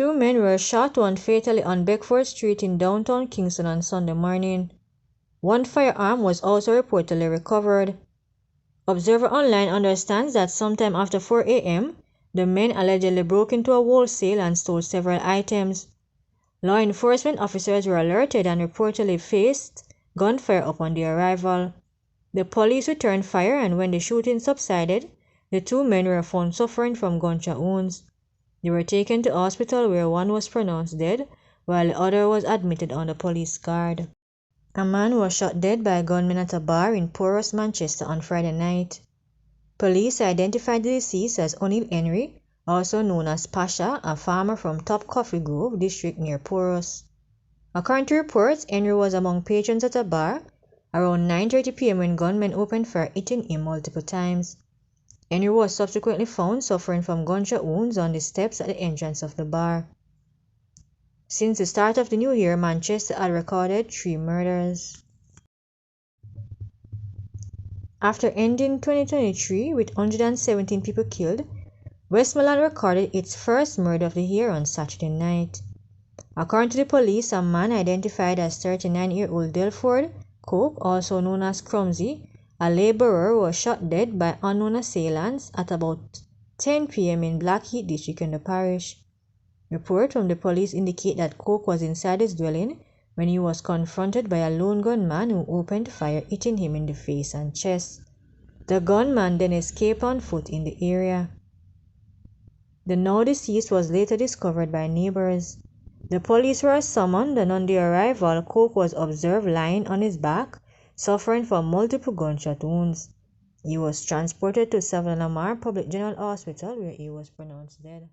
Two men were shot, one fatally on Beckford Street in downtown Kingston on Sunday morning. One firearm was also reportedly recovered. Observer Online understands that sometime after 4 a.m., the men allegedly broke into a wholesale and stole several items. Law enforcement officers were alerted and reportedly faced gunfire upon their arrival. The police returned fire, and when the shooting subsided, the two men were found suffering from gunshot wounds. They were taken to hospital where one was pronounced dead, while the other was admitted under police guard. A man was shot dead by gunmen at a bar in Porus, Manchester on Friday night. Police identified the deceased as O'Neill Henry, also known as Pasha, a farmer from Top Coffee Grove district near Porus. According to reports, Henry was among patrons at a bar around 9:30 p.m. when gunmen opened fire, hitting him multiple times. Henry was subsequently found suffering from gunshot wounds on the steps at the entrance of the bar. Since the start of the new year, Manchester had recorded 3 murders. After ending 2023 with 117 people killed, Westmoreland recorded its first murder of the year on Saturday night. According to the police, a man identified as 39-year-old Delford Coke, also known as Crumsy, a laborer, was shot dead by unknown assailants at about 10 p.m. in Blackheath district in the parish. Reports from the police indicate that Coke was inside his dwelling when he was confronted by a lone gunman who opened fire, hitting him in the face and chest. The gunman then escaped on foot in the area. The now deceased was later discovered by neighbors. The police were summoned, and on their arrival, Coke was observed lying on his back, suffering from multiple gunshot wounds. He was transported to Savannah Public General Hospital where he was pronounced dead.